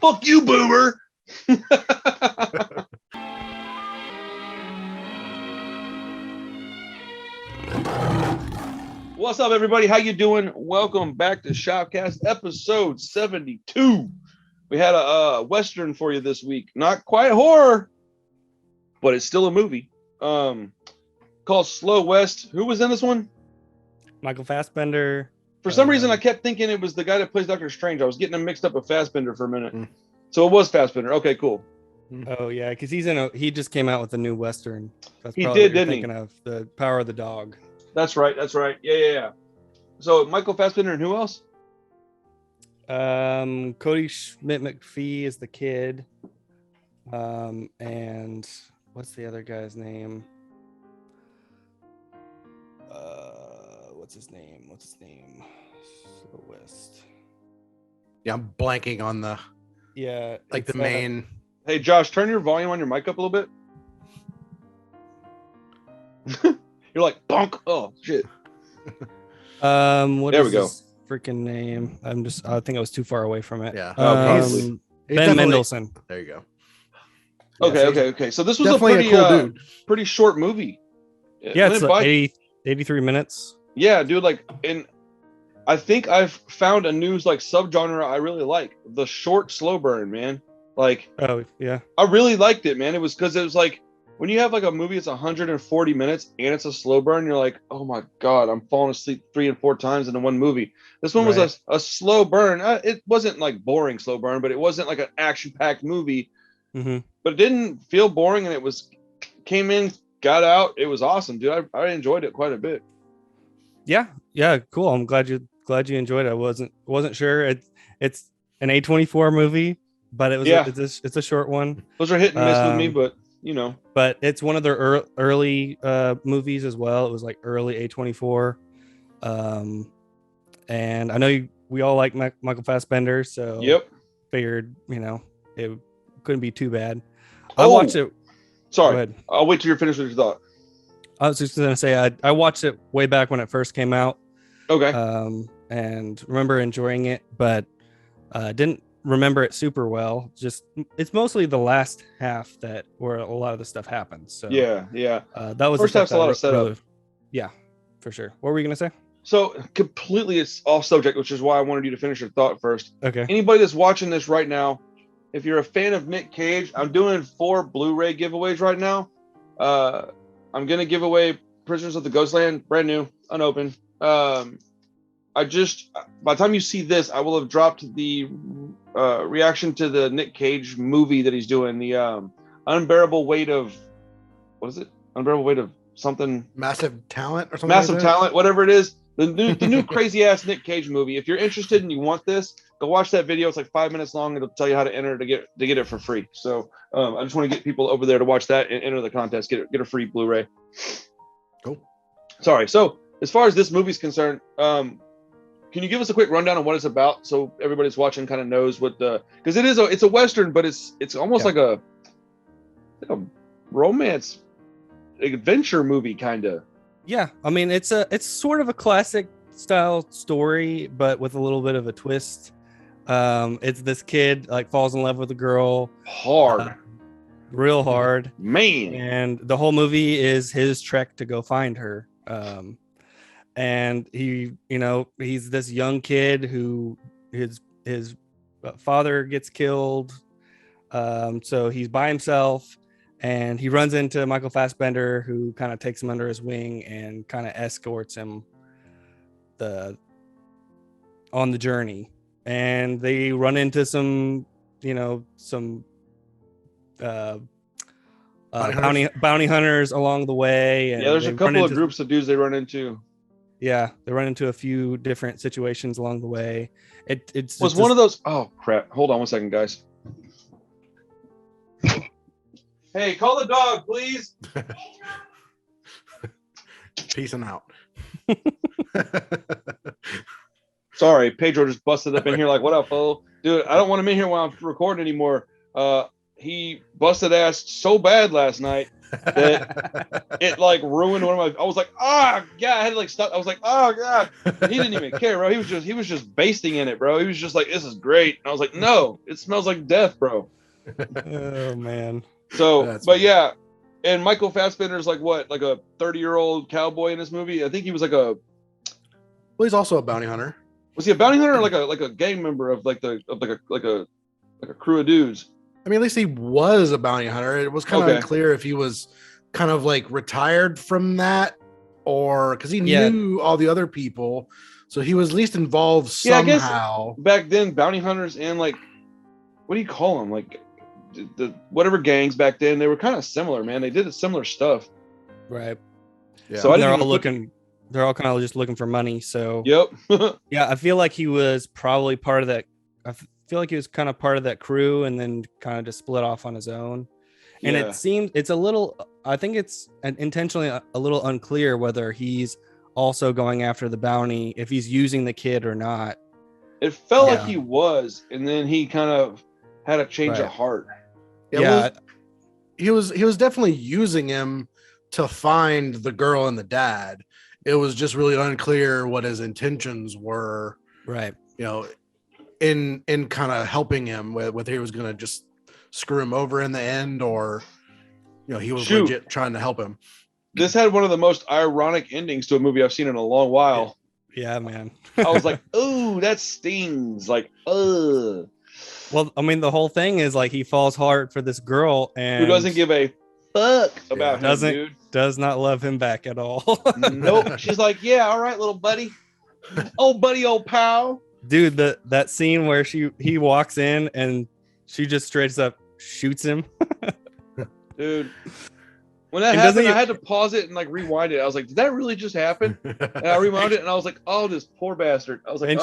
Fuck you, boomer. What's up, everybody? How you doing? Welcome back to SHOPcast, episode 72. We had a Western for you this week. Not quite horror, but it's still a movie. Called Slow West. Who was in this one? Michael Fassbender. For some reason, I kept thinking it was the guy that plays Doctor Strange. I was getting him mixed up with Fassbender for a minute. So it was Fassbender. Okay, cool. Oh yeah, because he just came out with a new Western. That's He probably did, what you're didn't he? thinking of the Power of the Dog. That's right. Yeah. So Michael Fassbender and who else? Cody Schmidt-McPhee is the kid. And what's the other guy's name? What's his name? Slow West. Yeah, I'm blanking on the the main. Hey Josh, turn your volume on your mic up a little bit. You're like bonk. Oh shit. What there is we go. his freaking name? I think I was too far away from it. Yeah. Ben Mendelsohn. There you go. Okay. So this was definitely a cool dude. Pretty short movie. Yeah, it's like 83 minutes. Yeah, dude. I think I've found a new subgenre I really like. The short slow burn, man. Oh yeah. I really liked it, man. It was because it was when you have a movie, it's 140 minutes and it's a slow burn. You're like, oh my god, I'm falling asleep 3 and 4 times in one movie. This one was a slow burn. It wasn't boring slow burn, but it wasn't an action-packed movie. Mm-hmm. But it didn't feel boring, and it came in, got out. It was awesome, dude. I enjoyed it quite a bit. Yeah, cool. I'm glad you enjoyed it. I wasn't sure. It's an A24 movie, but it's a short one. Those are hit and miss with me, but But it's one of their early movies as well. It was early A24. And I know we all like Michael Fassbender, so figured it couldn't be too bad. I watched it. Sorry, go ahead. I'll wait till you're finished with your thought. I was just gonna say I watched it way back when it first came out. Okay. And remember enjoying it, but didn't remember it super well. Just it's mostly the last half where a lot of the stuff happens. So yeah. That was first half's a lot of setup. Yeah, for sure. What were you gonna say? So completely it's off subject, which is why I wanted you to finish your thought first. Okay. Anybody that's watching this right now, if you're a fan of Nick Cage, I'm doing 4 Blu-ray giveaways right now. I'm gonna give away Prisoners of the Ghostland, brand new, unopened. By the time you see this, I will have dropped the reaction to the Nick Cage movie that he's doing, the Unbearable Weight of, what is it? Unbearable Weight of something. Massive Talent or something. Massive Talent, whatever it is. The new crazy ass Nick Cage movie. If you're interested and you want this, go watch that video. It's 5 minutes long. It'll tell you how to enter to get it for free. So I just want to get people over there to watch that and enter the contest. Get a free Blu-ray. Cool. Sorry. So as far as this movie's concerned, can you give us a quick rundown on what it's about so everybody's watching kind of knows because it's a Western, but it's almost like a romance adventure movie kind of. Yeah, I mean it's sort of a classic style story, but with a little bit of a twist. It's this kid falls in love with a girl real hard, man, and the whole movie is his trek to go find her. And he's this young kid who his father gets killed, so he's by himself. And he runs into Michael Fassbender, who kind of takes him under his wing and kind of escorts him on the journey. And they run into some bounty hunters along the way. And there's a couple of groups of dudes they run into. Yeah, they run into a few different situations along the way. It's one of those. Oh crap! Hold on 1 second, guys. Hey, call the dog, please. Peacing out. Sorry, Pedro just busted up in here what up, fool? Dude, I don't want him in here while I'm recording anymore. He busted ass so bad last night. that it like ruined one of my. I was like, ah, yeah, I had to like stop. I was like, oh god, and he didn't even care, bro. He was just basting in it, bro. He was just like, this is great. And I was like, no, it smells like death, bro. Oh man. So, That's but funny. yeah, and Michael Fassbender's like what, like a 30-year-old cowboy in this movie. I think he was like a. Well, he's also a bounty hunter. Was he a bounty hunter or like a gang member of like a crew of dudes? I mean, at least he was a bounty hunter. It was kind of unclear if he was kind of like retired from that or because he knew all the other people. So he was at least involved somehow. I guess back then, bounty hunters and like, what do you call them? Like the whatever gangs back then, they were kind of similar, man. They did similar stuff. Right. Yeah. So they're all kind of just looking for money. So yep. Yeah, I feel like he was probably part of that. I feel like he was kind of part of that crew and then kind of just split off on his own. And it seems it's a little, I think it's intentionally a little unclear whether he's also going after the bounty, if he's using the kid or not. It felt like he was, and then he kind of had a change of heart. Well, he was definitely using him to find the girl and the dad. It was just really unclear what his intentions were. Right. You know, in kind of helping him with whether he was going to just screw him over in the end or, you know, he was legit trying to help him. This had one of the most ironic endings to a movie I've seen in a long while. Yeah, man. I was like, "Ooh, that stings!" Like, ugh. Well, I mean, the whole thing is like he falls hard for this girl and who doesn't give a fuck about him, dude. Does not love him back at all. Nope. She's like, "Yeah, all right, little buddy, old pal." Dude, that scene where he walks in and she just straight up shoots him. Dude. When that happened, I had to pause it and like rewind it. I was like, did that really just happen? And I rewound it and I was like, oh, this poor bastard. I was like, and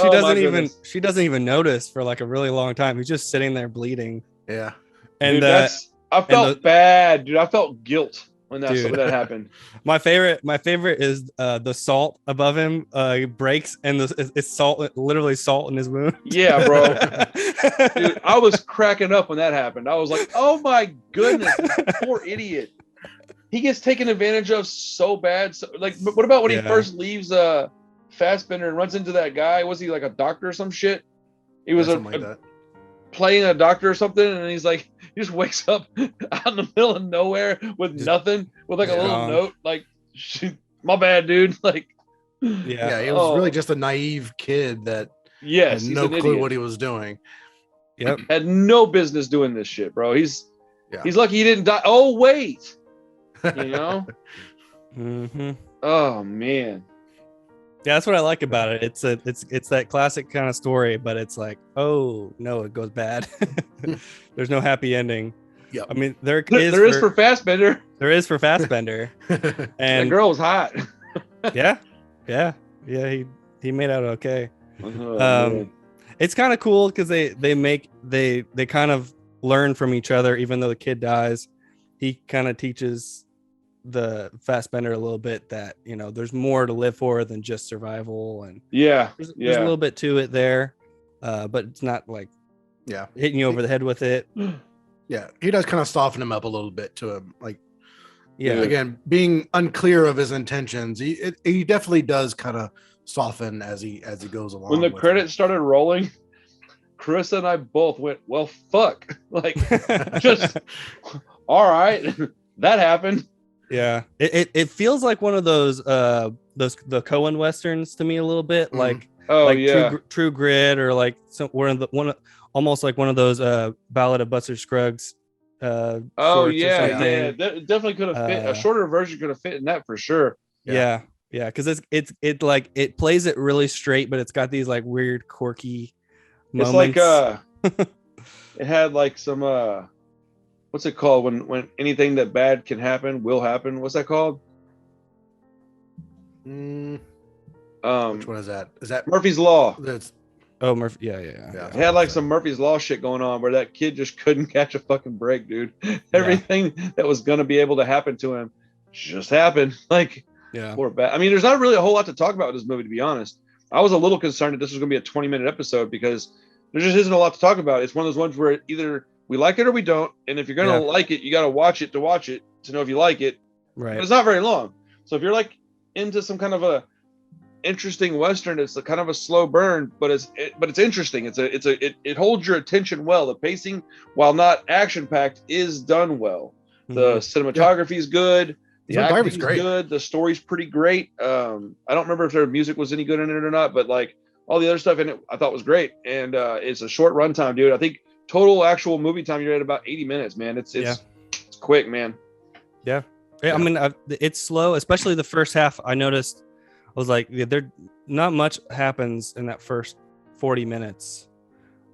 she doesn't even notice for like a really long time. He's just sitting there bleeding. Yeah. And dude, I felt bad, dude. I felt guilt when that happened. My favorite is the salt above him breaks and it's salt, literally salt in his wound. Yeah, bro. Dude, I was cracking up when that happened. I was like, oh my goodness, poor idiot. He gets taken advantage of so bad. So, like, what about when he first leaves Fassbender and runs into that guy? Was he like a doctor or some shit? He was playing a doctor or something, and he's like, he just wakes up out in the middle of nowhere with nothing, with like a little note, like, my bad, dude. Like, he was really just a naive kid that had no clue what he was doing. Yep, had no business doing this shit, bro. He's lucky he didn't die. Oh wait. You know. Mm-hmm. Oh man. Yeah, that's what I like about it. It's that classic kind of story, but it's like, oh no, it goes bad. There's no happy ending. Yeah, I mean there is for Fassbender. There is for Fassbender. And that girl was hot. yeah, he made out okay. It's kind of cool because they kind of learn from each other, even though the kid dies. He kind of teaches the Fassbender a little bit that, you know, there's more to live for than just survival, and there's a little bit to it there, but it's not like hitting you over the head with it. Yeah, he does kind of soften him up a little bit to him, like again, being unclear of his intentions. He definitely does kind of soften as he goes along. When the credits started rolling, Chris and I both went, well, fuck, like just all right, that happened. Yeah, it feels like one of those the Coen westerns to me a little bit, like True Grit, or like almost like one of those Ballad of Buster Scruggs. That definitely could have fit. A shorter version could have fit in that for sure. Yeah, because it like it plays it really straight, but it's got these like weird quirky moments. It's like it had like some what's it called when anything that bad can happen will happen? What's that called? Which one is that? Is that Murphy's Law? Murphy. Yeah. It had like some Murphy's Law shit going on where that kid just couldn't catch a fucking break, dude. Everything that was gonna be able to happen to him just happened. Like, poor bad. I mean, there's not really a whole lot to talk about with this movie, to be honest. I was a little concerned that this was gonna be a 20-minute episode because there just isn't a lot to talk about. It's one of those ones where either we like it or we don't, and if you're gonna like it, you gotta watch it to watch it. to know if you like it. Right. But it's not very long. So if you're like into some kind of a interesting Western, it's a kind of a slow burn, but it's interesting. It holds your attention well. The pacing, while not action packed, is done well. The cinematography is good. The acting is good. The story's pretty great. I don't remember if their music was any good in it or not, but like all the other stuff in it, I thought was great. And it's a short runtime, dude. I think total actual movie time, you're at about 80 minutes, man. It's quick, man. Yeah. I mean, it's slow, especially the first half. I noticed, I was like, there not much happens in that first 40 minutes.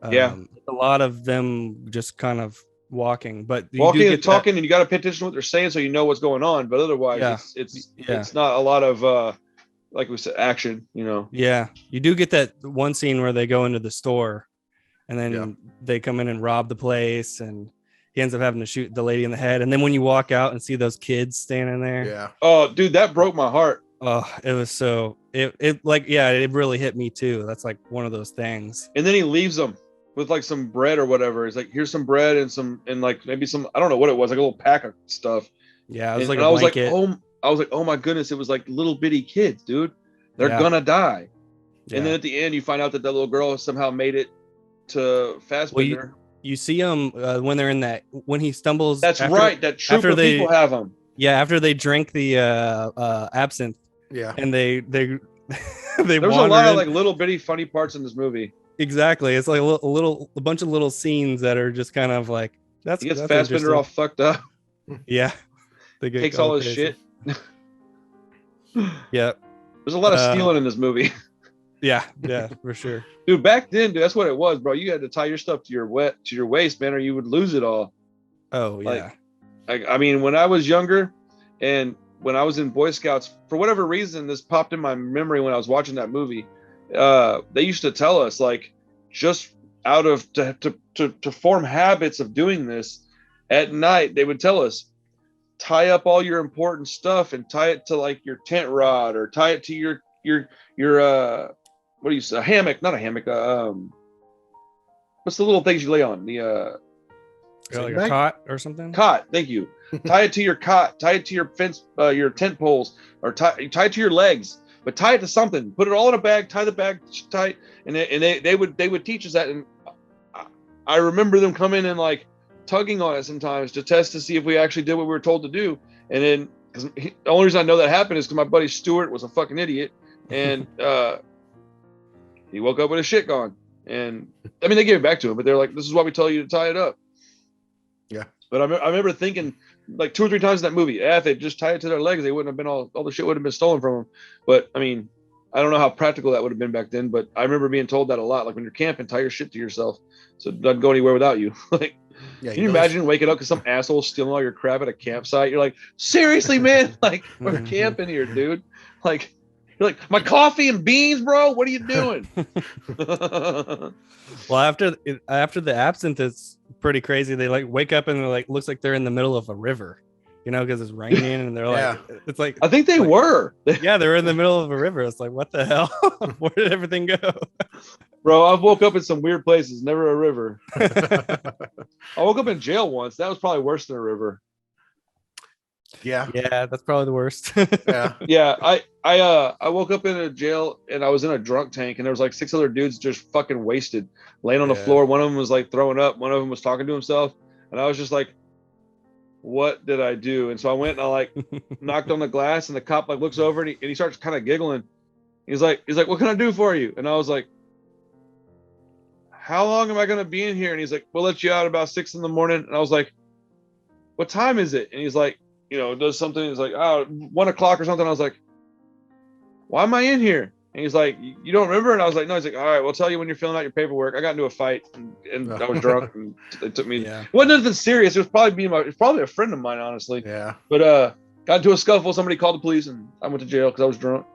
A lot of them just kind of walking, but walking and talking, and you got to pay attention to what they're saying so you know what's going on. But otherwise, it's not a lot of like we said, action. You know. Yeah, you do get that one scene where they go into the store, and then they come in and rob the place, and he ends up having to shoot the lady in the head. And then when you walk out and see those kids standing there, yeah. Oh, dude, that broke my heart. Oh, it was so it really hit me too. That's like one of those things. And then he leaves them with like some bread or whatever. He's like, here's some bread and like maybe some, I don't know what it was, like a little pack of stuff. Yeah, it was and, like and a I was blanket. like, I was like, oh my goodness, it was like little bitty kids, dude. They're gonna die. Yeah. And then at the end, you find out that little girl somehow made it to Fassbender. Well, you see them when they're in that, when he stumbles. That's right. That troop of people have them. Yeah, after they drink the absinthe. Yeah, and they There's a lot of like little bitty funny parts in this movie. Exactly, it's like a bunch of little scenes that are just kind of like he gets Fassbender all fucked up. Yeah, takes all his shit. Yeah, there's a lot of stealing in this movie. Yeah, for sure. Dude, back then, dude, that's what it was, bro. You had to tie your stuff to your waist, man, or you would lose it all. Oh yeah. I mean, when I was younger, and when I was in Boy Scouts, for whatever reason, this popped in my memory when I was watching that movie. They used to tell us, like, just out of to form habits of doing this at night, they would tell us, tie up all your important stuff and tie it to like your tent rod, or tie it to your what do you say? A hammock, not a hammock. What's the little things you lay on? The like a cot or something. Cot. Thank you. Tie it to your cot. Tie it to your fence, your tent poles, or tie it to your legs. But tie it to something. Put it all in a bag. Tie the bag tight. And they would teach us that. And I remember them coming and like tugging on it sometimes to test to see if we actually did what we were told to do. And then, because the only reason I know that happened is because my buddy Stuart was a fucking idiot, and he woke up with his shit gone. And I mean, they gave it back to him, but they're like, "This is why we tell you to tie it up." Yeah. But I remember thinking like 2 or 3 times in that movie, if they just tie it to their legs, they wouldn't have been all the shit would have been stolen from them. But I mean, I don't know how practical that would have been back then, but I remember being told that a lot. Like when you're camping, tie your shit to yourself so it doesn't go anywhere without you. Like, can you imagine waking up because some asshole stealing all your crap at a campsite? You're like, seriously, man? Like, we're camping here, dude. Like, you're like, my coffee and beans, bro. What are you doing? Well, after the absinthe, it's pretty crazy. They like wake up and they're like, looks like they're in the middle of a river, you know, because it's raining, and they're like, it's like, I think they were. Yeah, they were in the middle of a river. It's like, what the hell? Where did everything go? Bro, I've woke up in some weird places, never a river. I woke up in jail once. That was probably worse than a river. Yeah, that's probably the worst. Yeah. I woke up in a jail and I was in a drunk tank, and there was like 6 other dudes just fucking wasted, laying on the floor. One of them was like throwing up. One of them was talking to himself, and I was just like, what did I do? And so I went and I like knocked on the glass, and the cop like looks over and he starts kind of giggling. He's like, what can I do for you? And I was like, how long am I gonna be in here? And he's like, we'll let you out about 6 a.m. And I was like, what time is it? And he's like, you know, does something. It's like, 1 o'clock or something. I was like, why am I in here? And he's like, you don't remember? And I was like, no. He's like, all right, we'll tell you when you're filling out your paperwork. I got into a fight and I was drunk, and they took me. It wasn't nothing serious. It was probably a friend of mine, honestly. Yeah. But got into a scuffle. Somebody called the police, and I went to jail because I was drunk.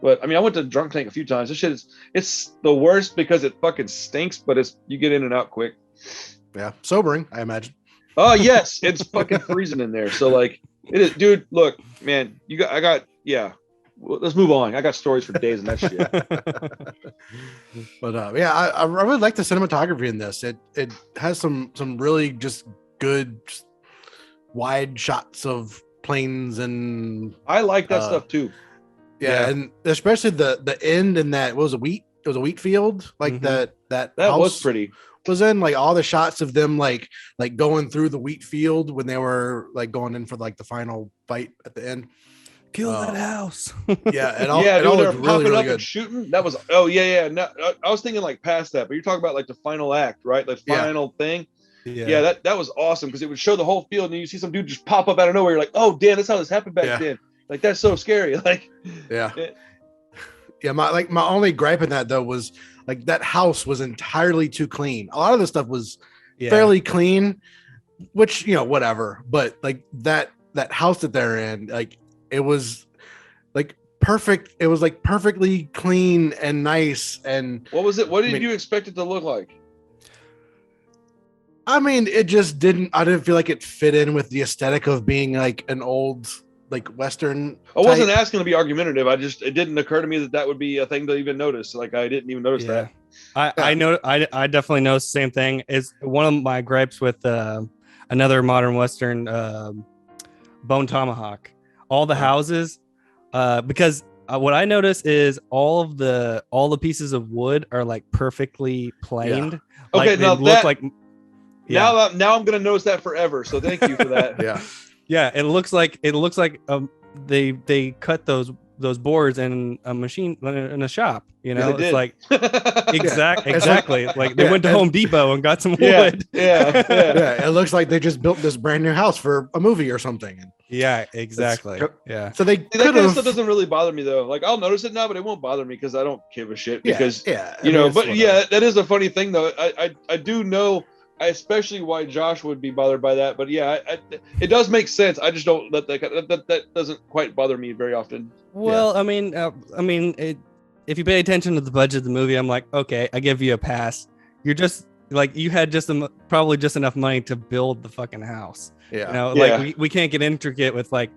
But I mean, I went to drunk tank a few times. This shit it's the worst because it fucking stinks, but you get in and out quick. Yeah, sobering, I imagine. Oh yes, it's fucking freezing in there. So like, it is, dude. Look, man, well, let's move on. I got stories for days on that shit. But I really like the cinematography in this. It has some really just good wide shots of planes and I like that stuff too. Yeah, and especially the end in that, what was a wheat? It was a wheat field, like that house was pretty. Was in like all the shots of them like going through the wheat field when they were like going in for like the final fight at the end. Kill that house. Yeah, and all, it all they're popping really up good. and shooting. That was no, I was thinking like past that, but you're talking about like the final act, right? The final thing. Yeah, that was awesome because it would show the whole field and you see some dude just pop up out of nowhere. You're like, oh damn, that's how this happened back then. Like that's so scary. Like my only gripe in that though was like that house was entirely too clean. A lot of the stuff was fairly clean, which whatever. But like that house that they're in, like it was like perfect. It was like perfectly clean and nice. And what was it? What did you expect it to look like? I mean, it just didn't. I didn't feel like it fit in with the aesthetic of being like an old like Western. I wasn't asking to be argumentative. It didn't occur to me that would be a thing to even notice. Like I didn't even notice that. I know. I definitely noticed the same thing. Is one of my gripes with another modern Western, Bone Tomahawk. All the houses, because what I noticed is all the pieces of wood are like perfectly planed. Yeah. Okay, like, now look that like. Yeah. Now I'm gonna notice that forever. So thank you for that. Yeah. It looks like they cut those boards in a machine in a shop. It's like exactly like they went to Home Depot and got some wood. Yeah. It looks like they just built this brand new house for a movie or something. Yeah, exactly. So that kind of stuff doesn't really bother me though. Like I'll notice it now, but it won't bother me because I don't give a shit. Because that is a funny thing though. I do know. Especially why Josh would be bothered by that, but it does make sense. I just don't let that doesn't quite bother me very often. Well, I mean, if you pay attention to the budget of the movie, I'm like, okay, I give you a pass. You're just like you had probably just enough money to build the fucking house. Like we can't get intricate with like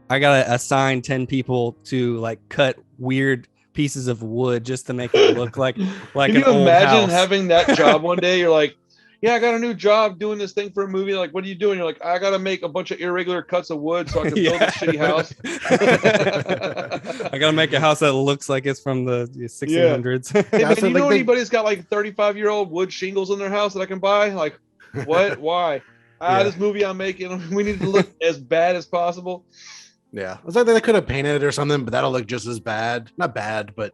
I gotta assign 10 people to like cut weird pieces of wood just to make it look like Can an you old imagine house. having that job one day? You're like, yeah, I got a new job doing this thing for a movie. Like, what are you doing? You're like, I got to make a bunch of irregular cuts of wood so I can build this shitty house. I got to make a house that looks like it's from the 1600s. Hey, man, you know anybody that's got like 35-year-old wood shingles in their house that I can buy? Like, what? Why? This movie I'm making, we need to look as bad as possible. Yeah. It's like they could have painted it or something, but that'll look just as bad. Not bad, but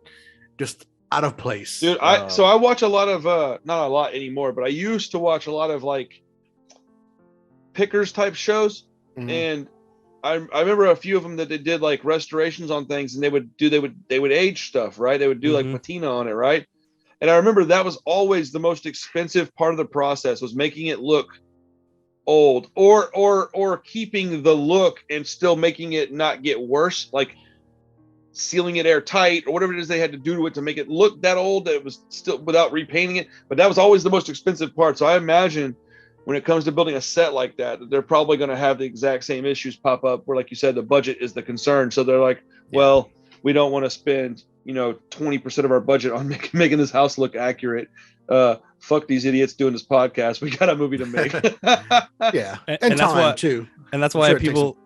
just out of place. Dude, I watch a lot of not a lot anymore, but I used to watch a lot of like pickers type shows. And I remember a few of them that they did like restorations on things, and they would age stuff, right? They would do like patina on it, right? And I remember that was always the most expensive part of the process, was making it look old or keeping the look and still making it not get worse, like sealing it airtight or whatever it is they had to do to it to make it look that old that it was still without repainting it. But that was always the most expensive part. So I imagine when it comes to building a set like that, they're probably going to have the exact same issues pop up where, like you said, the budget is the concern. So they're like, well, we don't want to spend 20% of our budget on making this house look accurate. Fuck these idiots doing this podcast. We got a movie to make. and that's why too. And that's why people.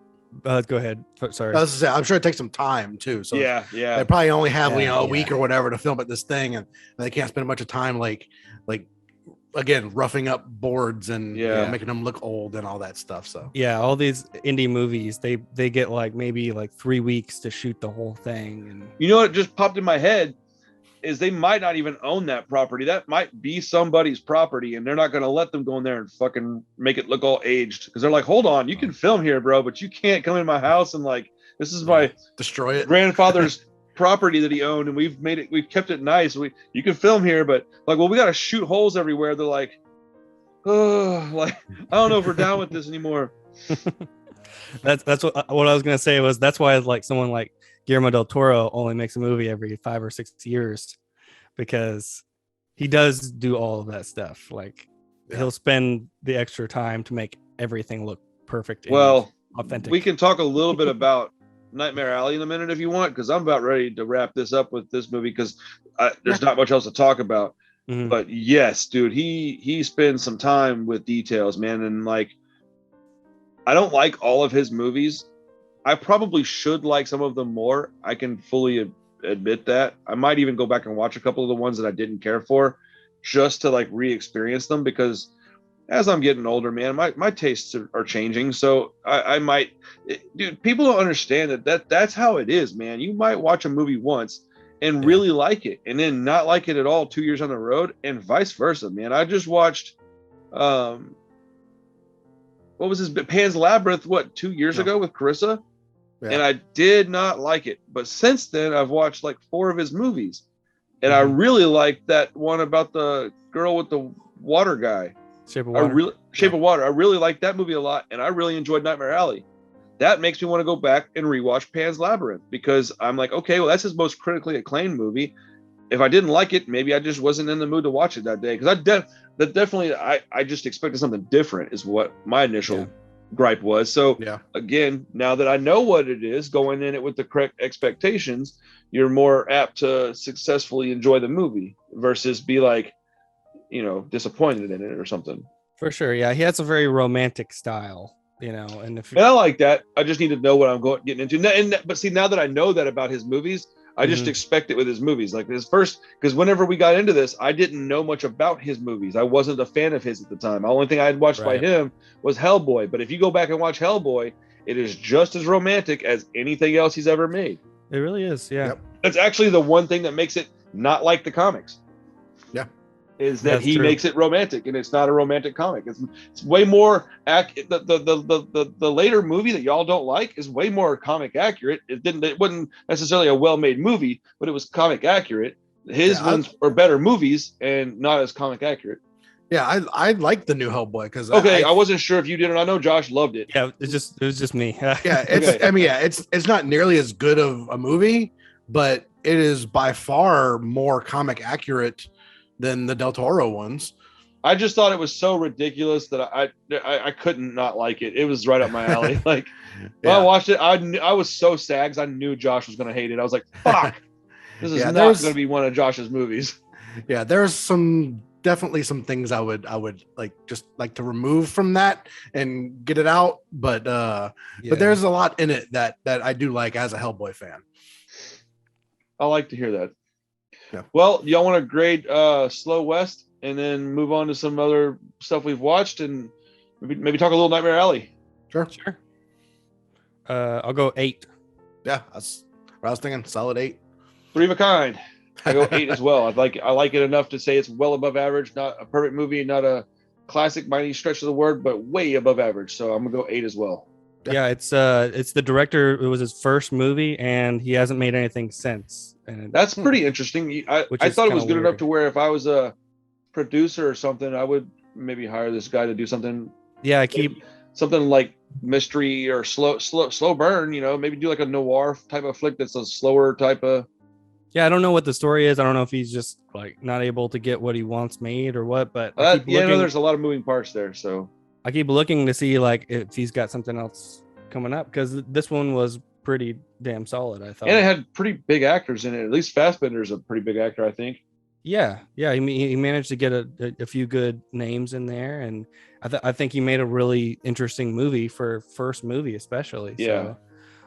Go ahead. Sorry. I was say, I'm sure it takes some time too. So yeah. They probably only have a week or whatever to film at this thing, and they can't spend much of time like again roughing up boards and making them look old and all that stuff. So all these indie movies, they get like maybe like 3 weeks to shoot the whole thing. And what just popped in my head is they might not even own that property. That might be somebody's property, and they're not going to let them go in there and fucking make it look all aged, because they're like, hold on, you can film here, bro, but you can't come in my house and like, this is my destroy it grandfather's property that he owned, and we've kept it nice. You can film here, but like, well, we got to shoot holes everywhere. They're like, oh, like, I don't know if we're down with this anymore. That's what I was going to say was that's why like someone like Guillermo del Toro only makes a movie every 5 or 6 years, because he does do all of that stuff. Like he'll spend the extra time to make everything look perfect. Well, authentic. We can talk a little bit about Nightmare Alley in a minute if you want, because I'm about ready to wrap this up with this movie, because there's not much else to talk about. But yes, dude, he spends some time with details, man, and like I don't like all of his movies. I probably should like some of them more. I can fully admit that. I might even go back and watch a couple of the ones that I didn't care for, just to like re-experience them, because as I'm getting older, man, my tastes are changing. So I might, dude, people don't understand that's how it is, man. You might watch a movie once and really like it, and then not like it at all 2 years on the road, and vice versa, man. I just watched, what was this, Pan's Labyrinth, 2 years ago with Carissa, and I did not like it. But since then, I've watched like 4 of his movies, and I really liked that one about the girl with the water guy. Shape of Water. Shape of Water. I really liked that movie a lot, and I really enjoyed Nightmare Alley. That makes me want to go back and rewatch Pan's Labyrinth, because I'm like, okay, well, that's his most critically acclaimed movie. If I didn't like it, maybe I just wasn't in the mood to watch it that day, because I just expected something different, is what my initial gripe was. So again, now that I know what it is, going in it with the correct expectations, you're more apt to successfully enjoy the movie versus be like, disappointed in it or something. For sure. Yeah. He has a very romantic style, and I like that. I just need to know what I'm getting into. But see, now that I know that about his movies, I just expect it with his movies. Like his first, because whenever we got into this, I didn't know much about his movies. I wasn't a fan of his at the time. The only thing I had watched by him was Hellboy. But if you go back and watch Hellboy, it is just as romantic as anything else he's ever made. It really is. Yeah. Yep. That's actually the one thing that makes it not like the comics. Yeah. Is that he makes it romantic, and it's not a romantic comic. It's way more the later movie that y'all don't like is way more comic accurate. It wasn't necessarily a well-made movie, but it was comic accurate. His ones are better movies and not as comic accurate. Yeah, I like the new Hellboy because I wasn't sure if you did, and I know Josh loved it. Yeah, it was just me. It's not nearly as good of a movie, but it is by far more comic accurate than the Del Toro ones. I just thought it was so ridiculous that I couldn't not like it. It was right up my alley. Like when I watched it, I was so sad because I knew Josh was going to hate it. I was like, fuck, this is not going to be one of Josh's movies. Yeah, there's definitely some things I would just like to remove from that and get it out. But there's a lot in it that I do like as a Hellboy fan. I like to hear that. Yeah. Well, y'all want to grade Slow West and then move on to some other stuff we've watched and maybe talk a little Nightmare Alley? Sure. I'll go 8. Yeah, that's what I was thinking. Solid 8. 3 of a kind. I go 8 as well. I like it enough to say it's well above average. Not a perfect movie, not a classic by any stretch of the word, but way above average. So I'm gonna go 8 as well. Yeah, it's the director. It was his first movie, and he hasn't made anything since. And that's pretty interesting. I thought it was good enough to where if I was a producer or something, I would maybe hire this guy to do something. Yeah, something like mystery or slow burn. Maybe do like a noir type of flick that's a slower type of. Yeah, I don't know what the story is. I don't know if he's just like not able to get what he wants made or what. But there's a lot of moving parts there. So I keep looking to see like if he's got something else coming up, because this one was pretty damn solid, I thought. And it had pretty big actors in it. At least Fassbender's a pretty big actor, I think. Yeah. He managed to get a few good names in there, and I think he made a really interesting movie for first movie, especially. Yeah.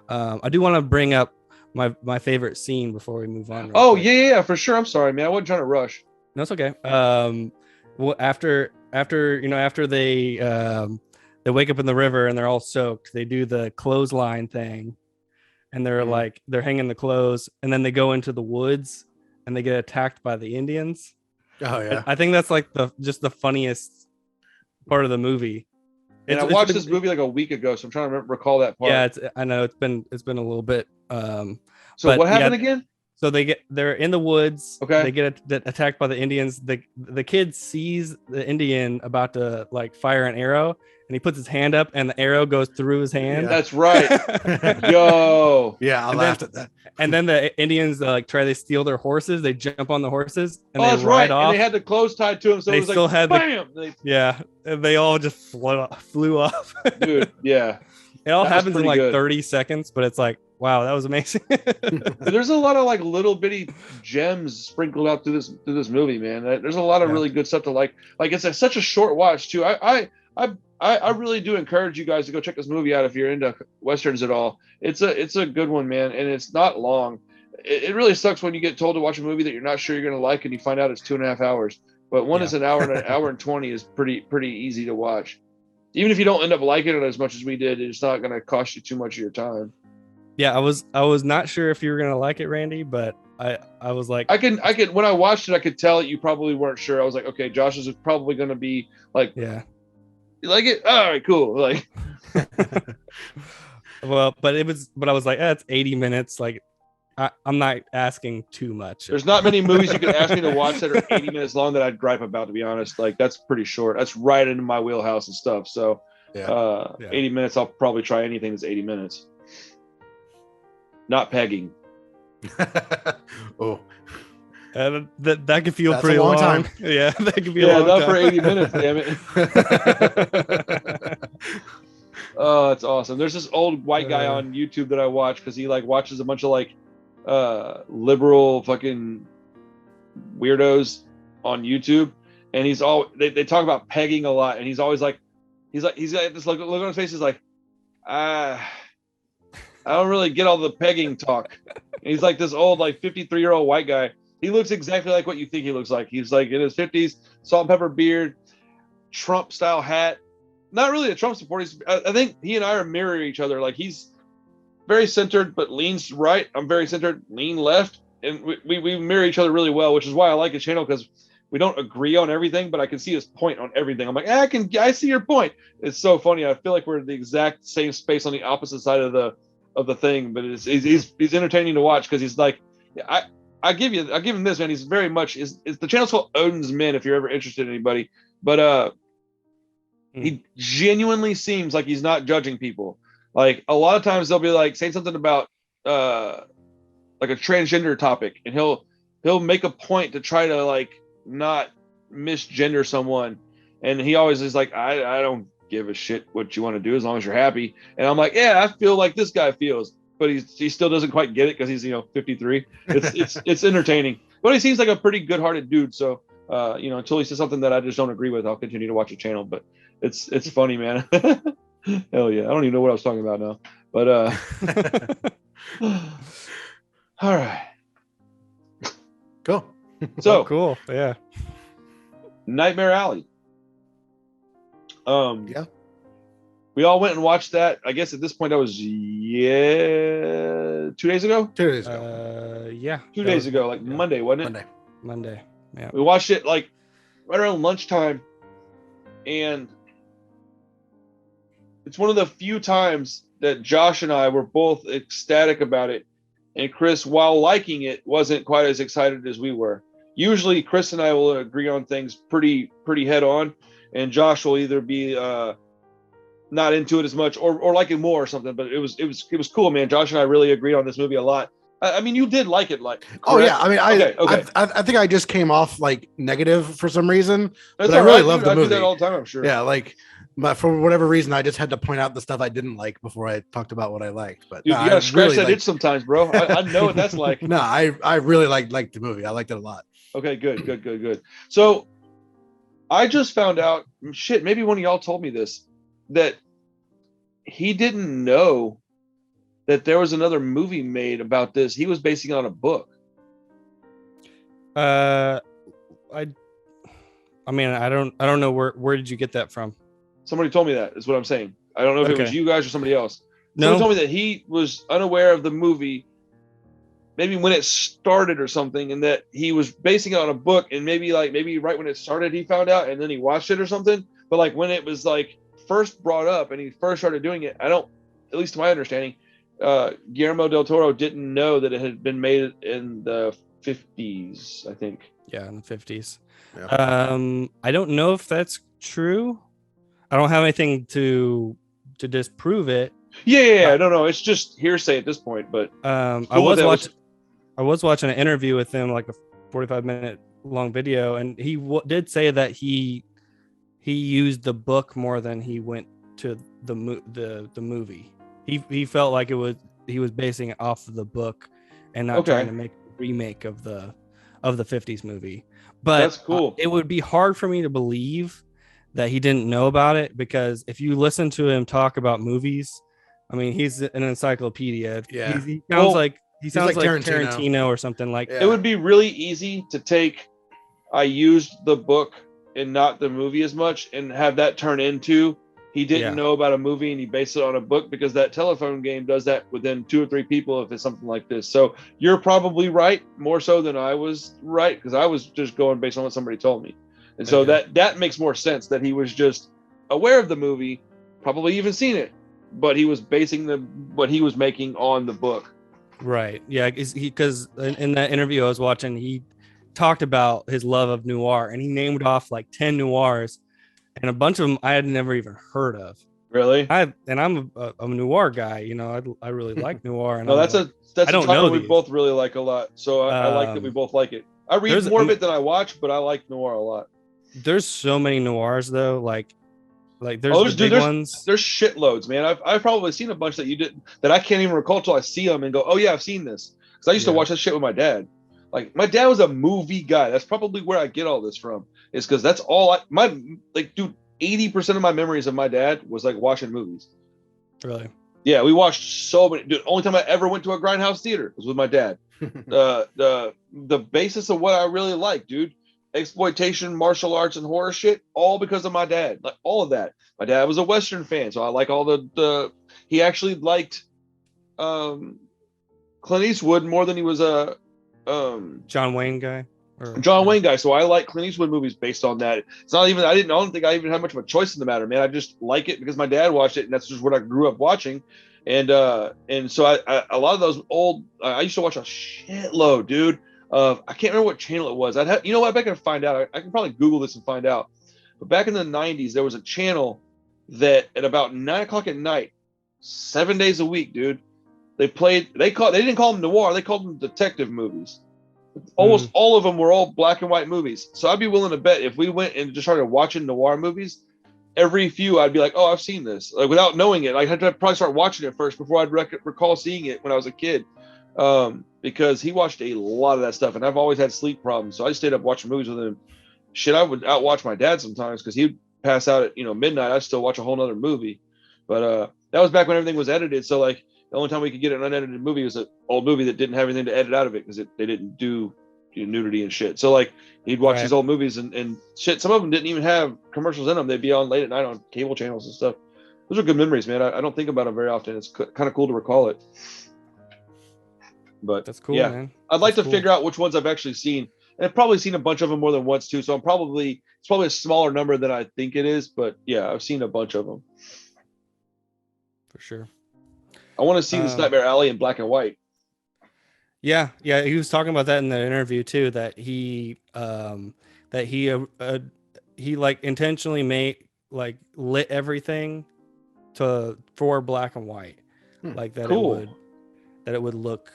So, I do want to bring up my favorite scene before we move on. Oh, yeah, for sure. I'm sorry, man. I wasn't trying to rush. No, it's okay. Well, after they wake up in the river and they're all soaked, they do the clothesline thing, and they're hanging the clothes, and then they go into the woods and they get attacked by the Indians. Oh yeah. I think that's like the funniest part of the movie. And I watched this movie like a week ago, so I'm trying to recall that part. Yeah, I know it's been a little bit. So what happened again? So they're in the woods. Okay. They get attacked by the Indians. The kid sees the Indian about to like fire an arrow, and he puts his hand up, and the arrow goes through his hand. Yeah. That's right. Yo. Yeah, I laughed at that. And then the Indians try to steal their horses. They jump on the horses and that's they ride right. off. And they had the clothes tied to them, so they it was still like had bam. They all just flew off. Dude, yeah. It all happens in like good. 30 seconds, but it's like, wow, that was amazing. There's a lot of like little bitty gems sprinkled out through this movie, man. There's a lot of really good stuff to like. Like it's such a short watch too. I I really do encourage you guys to go check this movie out if you're into westerns at all. It's a good one, man, and it's not long. It really sucks when you get told to watch a movie that you're not sure you're going to like, and you find out it's 2.5 hours. But one is an hour, and an hour and 20 is pretty easy to watch. Even if you don't end up liking it as much as we did, it's not going to cost you too much of your time. Yeah, I was not sure if you were going to like it, Randy, but I was like, I can when I watched it, I could tell that you probably weren't sure. I was like, okay, Josh is probably going to be like, yeah, you like it? All right, cool. Like, well, but I was like, it's 80 minutes. Like, I'm not asking too much. There's not many movies you could ask me to watch that are 80 minutes long that I'd gripe about, to be honest. Like, that's pretty short. That's right into my wheelhouse and stuff. So 80 minutes, I'll probably try anything that's 80 minutes. Not pegging. Oh. That could feel That's pretty a long time. Yeah, that could be a long not time. For 80 minutes, damn it. Oh, it's awesome. There's this old white guy on YouTube that I watch because he like watches a bunch of like liberal fucking weirdos on YouTube, and he's all they talk about pegging a lot, and he's always like he's got this look on his face. He's like, I don't really get all the pegging talk. And he's like this old like 53-year-old white guy. He looks exactly like what you think he looks like. He's like in his 50s, salt and pepper beard, Trump style hat. Not really a Trump supporter. I think he and I are mirroring each other. Like, he's very centered but leans right. I'm very centered, lean left, and we mirror each other really well, which is why I like his channel, because we don't agree on everything, but I can see his point on everything. I'm like, I see your point. It's so funny. I feel like we're in the exact same space on the opposite side of the thing, but he's entertaining to watch because he's like, I give him this, man. He's very much the channel's called Odin's Men if you're ever interested in anybody, but he genuinely seems like he's not judging people. Like, a lot of times they'll be like saying something about like a transgender topic, and he'll make a point to try to like not misgender someone, and he always is like, I don't give a shit what you want to do as long as you're happy. And I'm like, yeah, I feel like this guy feels, but he still doesn't quite get it because he's 53. It's entertaining, but he seems like a pretty good-hearted dude. So until he says something that I just don't agree with, I'll continue to watch the channel. But it's funny, man. Hell yeah, I don't even know what I was talking about now, but all right, cool. So cool, yeah. Nightmare Alley. Yeah, we all went and watched that. I guess at this point that was 2 days ago. 2 days ago. Yeah, 2 days ago, like Monday, wasn't it? Monday. Yeah. We watched it like right around lunchtime, and it's one of the few times that Josh and I were both ecstatic about it, and Chris, while liking it, wasn't quite as excited as we were. Usually Chris and I will agree on things pretty head on, and Josh will either be not into it as much or like it more or something. But it was cool, man. Josh and I really agreed on this movie a lot. I mean, you did like it, like, correct? Oh yeah. I mean, okay. I think I just came off like negative for some reason, That's but I all really right, love dude. the I movie. do that all the time, I'm sure. Yeah, like, but for whatever reason, I just had to point out the stuff I didn't like before I talked about what I liked. But Dude, you gotta scratch that itch sometimes, bro. I know what that's like. No, I really liked the movie. I liked it a lot. Okay, good. So I just found out, shit, maybe one of y'all told me this, that he didn't know that there was another movie made about this. He was basing it on a book. I mean, I don't know where did you get that from? Somebody told me that, is what I'm saying. I don't know if it was you guys or somebody else. No. Somebody told me that he was unaware of the movie, maybe when it started or something, and that he was basing it on a book, and maybe right when it started he found out, and then he watched it or something. But like when it was like first brought up and he first started doing it, at least to my understanding, Guillermo del Toro didn't know that it had been made in the 50s, I think. Yeah, in the 50s. Yeah. I don't know if that's true. I don't have anything to disprove it. Yeah, no, it's just hearsay at this point. But I was watching an interview with him, like a 45-minute long video, and he did say that he used the book more than he went to the movie. He felt like he was basing it off of the book and not trying to make a remake of the 50s movie. But that's cool. It would be hard for me to believe that he didn't know about it, because if you listen to him talk about movies, I mean, he's an encyclopedia. Yeah. He sounds like Tarantino. Tarantino or something like. Yeah. It would be really easy to take, I used the book and not the movie as much, and have that turn into he didn't know about a movie and he based it on a book, because that telephone game does that within 2 or 3 people if it's something like this. So you're probably right, more so than I was right, because I was just going based on what somebody told me. And so that makes more sense, that he was just aware of the movie, probably even seen it, but he was basing what he was making on the book. Right. Yeah. Because in that interview I was watching, he talked about his love of noir, and he named off like 10 noirs, and a bunch of them I had never even heard of. Really? I'm a noir guy. You know, I really like noir. And no, that's a genre we both really like a lot. So I like that we both like it. I read more of it than I watch, but I like noir a lot. There's so many noirs though. Like there's the big ones. There's shitloads, man. I've probably seen a bunch that you didn't, that I can't even recall till I see them and go, oh yeah, I've seen this. Because I used to watch that shit with my dad. Like my dad was a movie guy. That's probably where I get all this from. Is because that's all 80% of my memories of my dad was like watching movies. Really? Yeah, we watched so many. Dude, only time I ever went to a grindhouse theater was with my dad. The basis of what I really like, dude, exploitation, martial arts, and horror shit, all because of my dad. Like all of that. My dad was a Western fan, so I like all the. He actually liked Clint Eastwood more than he was a John Wayne guy. Wayne guy. So I like Clint Eastwood movies based on that. It's not even, I don't think I even had much of a choice in the matter, man. I just like it because my dad watched it, and that's just what I grew up watching. And so I a lot of those old, I used to watch a shitload, dude. I can't remember what channel it was. You know what? I bet I can find out. I can probably Google this and find out. But back in the 90s, there was a channel that at about 9 o'clock at night, 7 days a week, dude, they didn't call them noir, they called them detective movies. Almost all of them were all black and white movies. So I'd be willing to bet if we went and just started watching noir movies, every few I'd be like, oh, I've seen this, like without knowing it. I had to probably start watching it first before I'd recall seeing it when I was a kid, because he watched a lot of that stuff, and I've always had sleep problems, so I stayed up watching movies with him. Shit, I would outwatch my dad sometimes because he'd pass out at midnight. I'd still watch a whole nother movie, but that was back when everything was edited. So like the only time we could get an unedited movie was an old movie that didn't have anything to edit out of it because they didn't do nudity and shit. So like he'd watch these old movies and shit. Some of them didn't even have commercials in them. They'd be on late at night on cable channels and stuff. Those are good memories, man. I don't think about them very often. It's kind of cool to recall it. But that's cool, yeah, man. I'd like to figure out which ones I've actually seen. And I've probably seen a bunch of them more than once too. So it's probably a smaller number than I think it is. But yeah, I've seen a bunch of them. For sure. I want to see this Nightmare Alley in black and white. Yeah, he was talking about that in the interview too. That he like intentionally lit everything for black and white, like that. Cool. It would look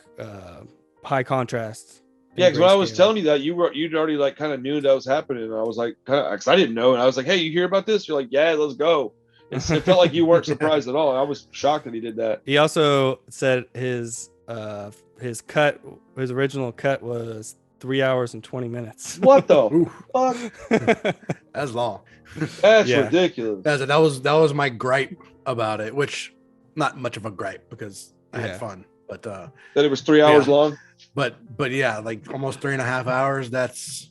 high contrast. Yeah, because when I was telling you that, you'd already like kind of knew that was happening, and I was like, because I didn't know, and I was like, hey, you hear about this? You're like, yeah, let's go. It felt like you weren't surprised at all. I was shocked that he did that. He also said his original cut was 3 hours and 20 minutes. What the fuck? That's long. That's ridiculous. That was my gripe about it, which not much of a gripe because I had fun, but that it was 3 hours long. But yeah, like almost 3.5 hours. That's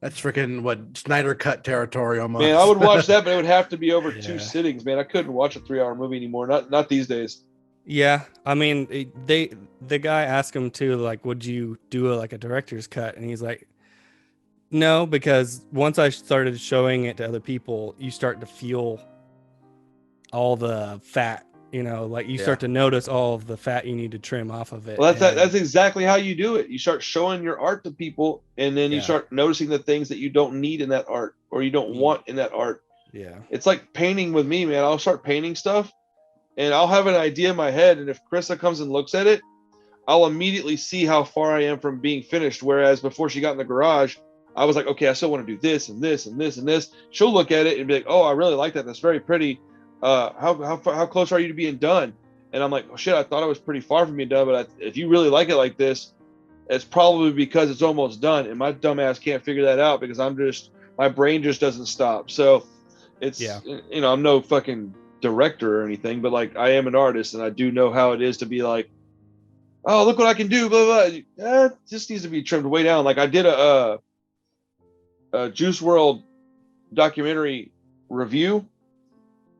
freaking what Snyder cut territory almost. Man, I would watch that, but it would have to be over 2 sittings, man. I couldn't watch a 3-hour movie anymore. Not these days. Yeah, I mean, the guy asked him too, like, would you do a director's cut? And he's like, no, because once I started showing it to other people, you start to feel all the fat. You start to notice all of the fat you need to trim off of it. Well, that's exactly how you do it. You start showing your art to people, and then you start noticing the things that you don't need in that art or you don't want in that art. Yeah. It's like painting with me, man. I'll start painting stuff, and I'll have an idea in my head, and if Krista comes and looks at it, I'll immediately see how far I am from being finished. Whereas before she got in the garage, I was like, okay, I still want to do this and this and this and this. She'll look at it and be like, oh, I really like that. That's very pretty. How close are you to being done? And I'm like, oh shit, I thought I was pretty far from being done, but if you really like it like this, it's probably because it's almost done. And my dumb ass can't figure that out because my brain just doesn't stop. So It's I'm no fucking director or anything, but like I am an artist and I do know how it is to be like, oh, look what I can do, blah blah. It just needs to be trimmed way down. Like I did a Juice World documentary review,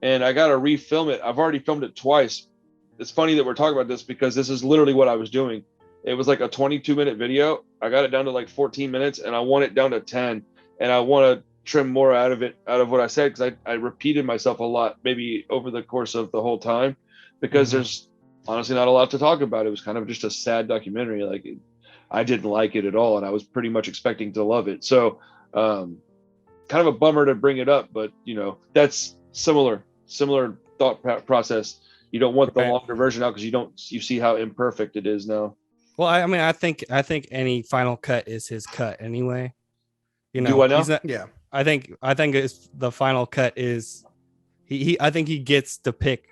and I got to refilm it. I've already filmed it twice. It's funny that we're talking about this because this is literally what I was doing. It was like a 22-minute video. I got it down to like 14 minutes, and I want it down to 10. And I want to trim more out of what I said, because I repeated myself a lot, maybe over the course of the whole time, because there's honestly not a lot to talk about. It was kind of just a sad documentary. Like I didn't like it at all, and I was pretty much expecting to love it. So kind of a bummer to bring it up, but that's similar thought process. You don't want the longer version out because you see how imperfect it is now. Well, I mean, I think any final cut is his cut anyway. Do I know? Yeah. I think it's the final cut is I think he gets to pick,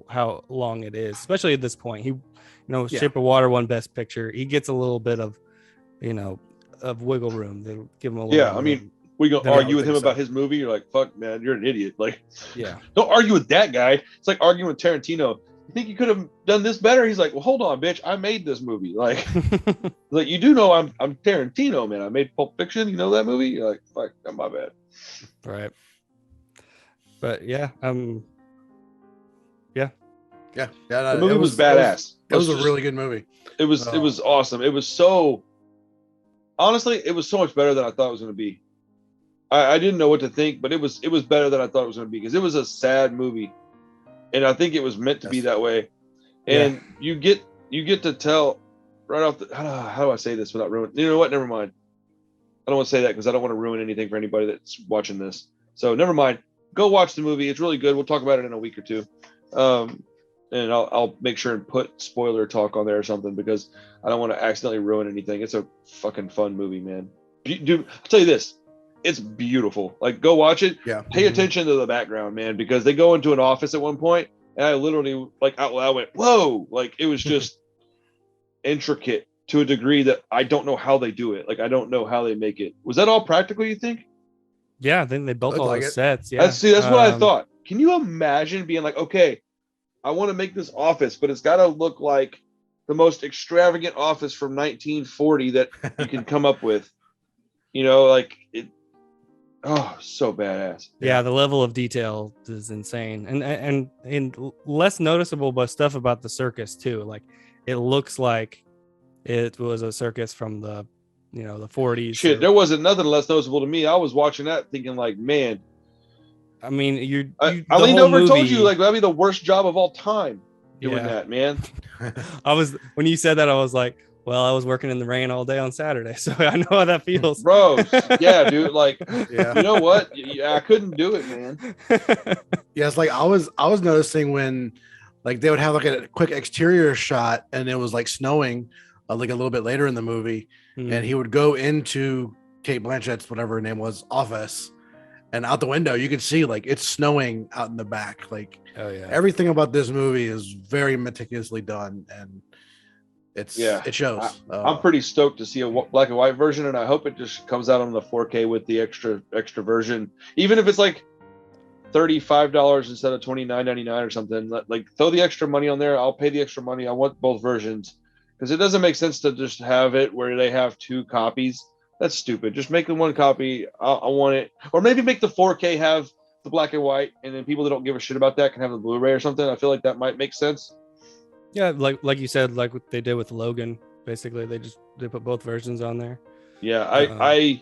how long it is, especially at this point. Shape of Water won Best Picture. He gets a little bit of, of wiggle room. They give him a little. Yeah, I mean, we go argue with him about his movie. You're like, fuck, man, you're an idiot. Like, don't argue with that guy. It's like arguing with Tarantino. You think you could have done this better? He's like, well, hold on, bitch. I made this movie. Like, like you do know I'm Tarantino, man. I made Pulp Fiction. You know that movie? You're like, fuck, my bad. Right. But yeah. The movie was badass. It was a really good movie. It was awesome. It was so honestly, it was so much better than I thought it was going to be. I didn't know what to think, but it was better than I thought it was going to be, because it was a sad movie. And I think it was meant to be that way. And you get to tell right off the, how do I say this without ruining? You know what? Never mind. I don't want to say that because I don't want to ruin anything for anybody that's watching this. So never mind. Go watch the movie. It's really good. We'll talk about it in a week or two. And I'll make sure and put spoiler talk on there or something, because I don't want to accidentally ruin anything. It's a fucking fun movie, man. Dude, I'll tell you this. It's beautiful. Like, go watch it. Yeah. Pay attention to the background, man, because they go into an office at one point, and I literally, like, out loud went, whoa! Like, it was just intricate to a degree that I don't know how they do it. Like, I don't know how they make it. Was that all practical, you think? Yeah, I think they built all the sets. Yeah. That's what I thought. Can you imagine being like, okay, I want to make this office, but it's got to look like the most extravagant office from 1940 that you can come up with. Like it. Oh, so badass. Yeah, the level of detail is insane, and less noticeable, but stuff about the circus too. Like, it looks like it was a circus from the, the 40s. Shit, there wasn't nothing less noticeable to me. I was watching that thinking like, man. I mean, I leaned over and told you, like, that'd be the worst job of all time doing that, man. When you said that, I was like, well, I was working in the rain all day on Saturday, so I know how that feels. Bro, yeah, dude. Like, you know what? I couldn't do it, man. Yeah, it's like I was noticing when, like, they would have like a quick exterior shot, and it was like snowing, like a little bit later in the movie, and he would go into Kate Blanchett's, whatever her name was, office, and out the window you could see like it's snowing out in the back. Like, everything about this movie is very meticulously done, and it shows. I'm pretty stoked to see a black and white version, and I hope it just comes out on the 4K with the extra version, even if it's like $35 instead of $29.99 or something. Like, throw the extra money on there. I'll pay the extra money. I want both versions, because it doesn't make sense to just have it where they have two copies. That's stupid. Just make them one copy. I want it, or maybe make the 4K have the black and white, and then people that don't give a shit about that can have the Blu-ray or something. I feel like that might make sense. Yeah, like you said, like what they did with Logan. Basically, they put both versions on there. Yeah, I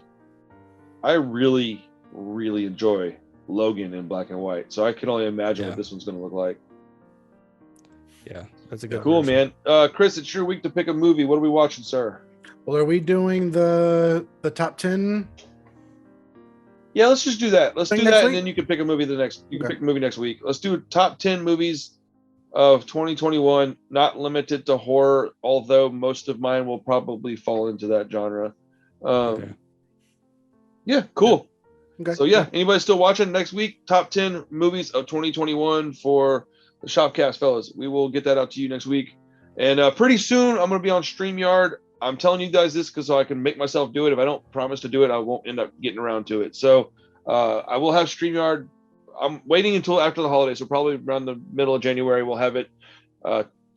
really, really enjoy Logan in black and white, so I can only imagine what this one's going to look like. Yeah, that's a good. Cool, version. Man. Chris, it's your week to pick a movie. What are we watching, sir? Well, are we doing the top 10? Yeah, let's just do that. Let's do that, and then you can pick a movie pick a movie next week. Let's do top 10 movies of 2021, not limited to horror, although most of mine will probably fall into that genre. Yeah, cool. Okay. So anybody still watching next week? Top 10 movies of 2021 for the SHOPcast, fellas. We will get that out to you next week. And pretty soon I'm going to be on StreamYard. I'm telling you guys this because so I can make myself do it. If I don't promise to do it, I won't end up getting around to it. So I will have StreamYard I'm waiting until after the holidays. So probably around the middle of January, we'll have it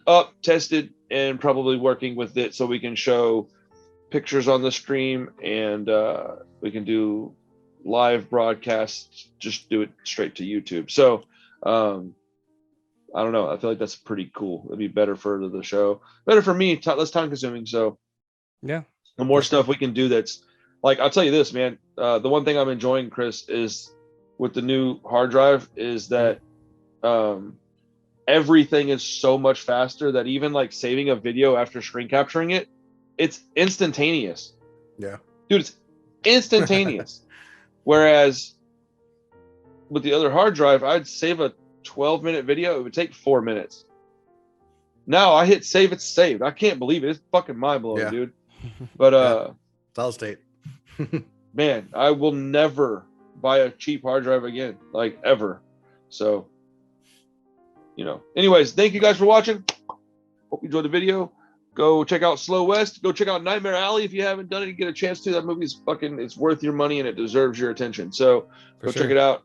up, tested, and probably working with it so we can show pictures on the stream, and we can do live broadcasts, just do it straight to YouTube. So I don't know, I feel like that's pretty cool. It'd be better for the show, better for me, less time consuming. So yeah, the more stuff we can do, that's like, I'll tell you this, man, the one thing I'm enjoying, Chris, is with the new hard drive is that everything is so much faster that even like saving a video after screen capturing it, it's instantaneous. Yeah, dude, it's instantaneous. Whereas with the other hard drive, I'd save a 12-minute video, it would take 4 minutes. Now I hit save, it's saved. I can't believe it. It's fucking mind-blowing, dude. But solid state. man, I will never buy a cheap hard drive again, like ever. So, you know, anyways, thank you guys for watching. Hope you enjoyed the video. Go check out Slow West. Go check out Nightmare Alley if you haven't done it. You get a chance to. That movie is fucking, it's worth your money and it deserves your attention. So go check it out.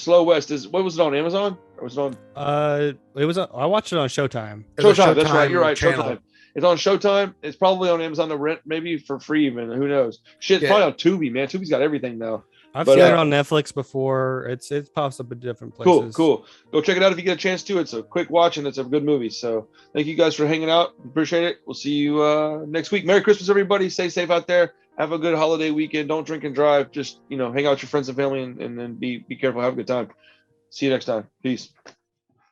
Slow West is, what was it on, Amazon? Or was it on? It was. I watched it on Showtime. Showtime. That's right. You're right. Channel. Showtime. It's on Showtime. It's probably on Amazon to rent, maybe for free even. Who knows? Shit, it's probably on Tubi, man. Tubi's got everything now. I've seen it on Netflix before. It pops up in different places. Cool. Go check it out if you get a chance to. It's a quick watch and it's a good movie. So thank you guys for hanging out. Appreciate it. We'll see you next week. Merry Christmas, everybody. Stay safe out there. Have a good holiday weekend. Don't drink and drive. Just, hang out with your friends and family and then be careful. Have a good time. See you next time. Peace.